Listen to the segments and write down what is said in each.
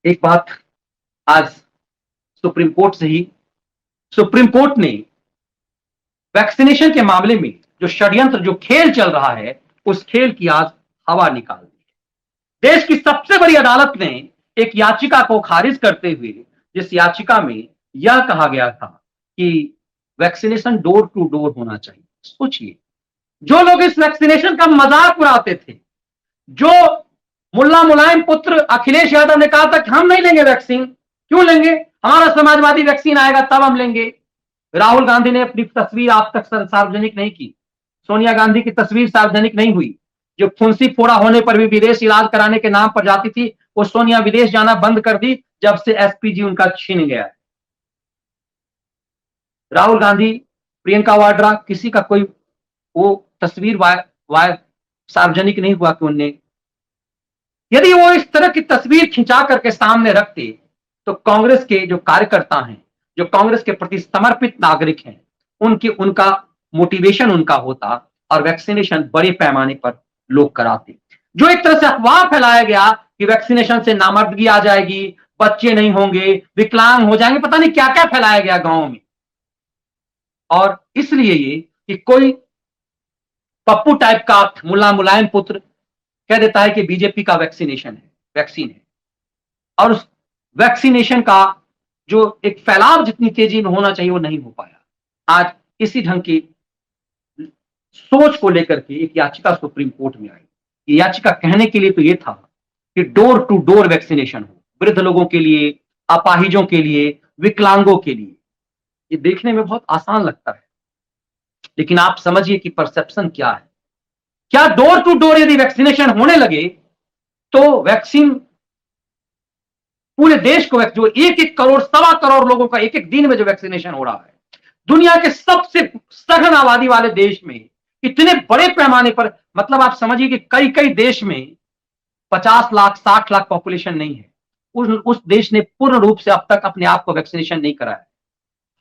एक बात आज सुप्रीम कोर्ट से ही सुप्रीम कोर्ट ने वैक्सीनेशन के मामले में जो षड्यंत्र, जो खेल चल रहा है, उस खेल की आज हवा निकाल दी। देश की सबसे बड़ी अदालत ने एक याचिका को खारिज करते हुए, जिस याचिका में यह कहा गया था कि वैक्सीनेशन डोर टू डोर होना चाहिए। सोचिए, जो लोग इस वैक्सीनेशन का मजाक उड़ाते थे, जो मुल्ला मुलायम पुत्र अखिलेश यादव ने कहा था कि हम नहीं लेंगे वैक्सीन, क्यों लेंगे, हमारा समाजवादी वैक्सीन आएगा तब हम लेंगे। राहुल गांधी ने अपनी तस्वीर आप तक सार्वजनिक नहीं की, सोनिया गांधी की तस्वीर सार्वजनिक नहीं हुई। जो फुंसी फोड़ा होने पर भी विदेश इलाज कराने के नाम पर जाती थी, वो सोनिया विदेश जाना बंद कर दी जब से एसपीजी उनका छीन गया है। राहुल गांधी, प्रियंका वाड्रा, किसी का कोई वो तस्वीर सार्वजनिक नहीं हुआ कि उनने, यदि वो इस तरह की तस्वीर खिंचा करके सामने रखते तो कांग्रेस के जो कार्यकर्ता हैं, जो कांग्रेस के प्रति समर्पित नागरिक हैं, उनका मोटिवेशन उनका होता और वैक्सीनेशन बड़े पैमाने पर लोग कराते। जो एक तरह से अफवाह फैलाया गया कि वैक्सीनेशन से नामर्दगी आ जाएगी, बच्चे नहीं होंगे, विकलांग हो जाएंगे, पता नहीं क्या क्या फैलाया गया गांव में। और इसलिए ये कि कोई पप्पू टाइप का मुल्ला मुलायम पुत्र कह देता है कि बीजेपी का वैक्सीन है, और उस वैक्सीनेशन का जो एक फैलाव जितनी तेजी में होना चाहिए वो नहीं हो पाया। आज इसी ढंग की सोच को लेकर के एक याचिका सुप्रीम कोर्ट में आई। ये याचिका कहने के लिए तो ये था कि डोर टू डोर वैक्सीनेशन हो, वृद्ध लोगों के लिए, अपाहिजों के लिए, विकलांगों के लिए। ये देखने में बहुत आसान लगता है, लेकिन आप समझिए कि परसेप्शन क्या है। क्या डोर टू डोर यदि वैक्सीनेशन होने लगे तो वैक्सीन पूरे देश को, जो 1-1 करोड़, 1.25 करोड़ लोगों का एक एक दिन में जो वैक्सीनेशन हो रहा है, दुनिया के सबसे सघन आबादी वाले देश में इतने बड़े पैमाने पर, मतलब आप समझिए कि कई कई देश में 50 लाख 60 लाख पॉपुलेशन नहीं है, उस देश ने पूर्ण रूप से अब तक अपने आप को वैक्सीनेशन नहीं कराया।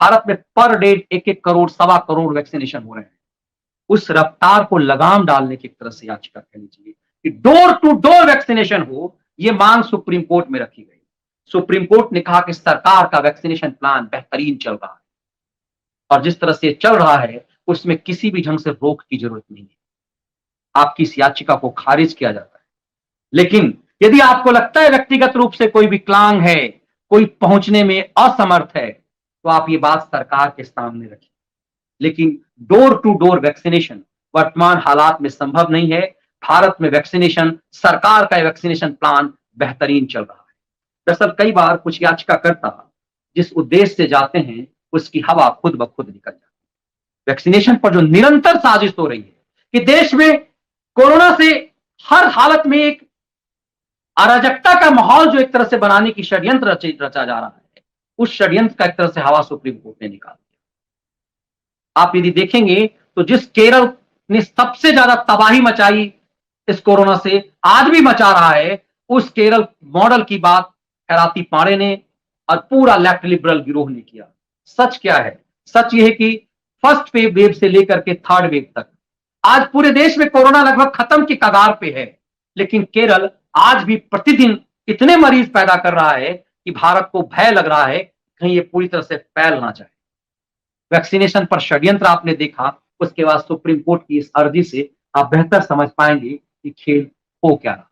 भारत में per day 1-1 crore, 1.25 crore vaccination हो रहे हैं। उस रफ्तार को लगाम डालने की तरह से याचिका करनी चाहिए कि डोर टू डोर वैक्सीनेशन हो। यह मांग सुप्रीम कोर्ट में रखी गई। सुप्रीम कोर्ट ने कहा कि सरकार का वैक्सीनेशन प्लान बेहतरीन चल रहा है और जिस तरह से चल रहा है उसमें किसी भी ढंग से रोक की जरूरत नहीं है। आपकी इस याचिका को खारिज किया जाता है। लेकिन यदि आपको लगता है व्यक्तिगत रूप से कोई विकलांग है, कोई पहुंचने में असमर्थ है, तो आप ये बात सरकार के सामने रखिए। लेकिन डोर टू डोर वैक्सीनेशन वर्तमान हालात में संभव नहीं है। भारत में वैक्सीनेशन, सरकार का वैक्सीनेशन प्लान बेहतरीन चल रहा है। दरअसल कई बार कुछ याचिकाकर्ता जिस उद्देश्य से जाते हैं उसकी हवा खुद ब खुद निकल जाती है। वैक्सीनेशन पर जो निरंतर साजिश हो रही है कि देश में कोरोना से हर हालत में एक अराजकता का माहौल जो एक तरह से बनाने की षड्यंत्र रचा जा रहा है, उस षड्यंत्र का एक तरह से हवा सुप्रीम कोर्ट ने निकाल दिया। आप यदि देखेंगे तो जिस केरल ने सबसे ज्यादा तबाही मचाई इस कोरोना से, आज भी मचा रहा है, उस केरल मॉडल की बात खैराती पांडे ने और पूरा लेफ्ट लिबरल गिरोह ने किया। सच क्या है? सच यह है कि फर्स्ट वेव से लेकर के थर्ड वेव तक आज पूरे देश में कोरोना लगभग खत्म की कगार पे है, लेकिन केरल आज भी प्रतिदिन इतने मरीज पैदा कर रहा है कि भारत को भय लग रहा है कहीं ये पूरी तरह से फैल ना जाए। वैक्सीनेशन पर षड्यंत्र आपने देखा, उसके बाद सुप्रीम कोर्ट की इस अर्जी से आप बेहतर समझ पाएंगे कि खेल हो क्या रहा।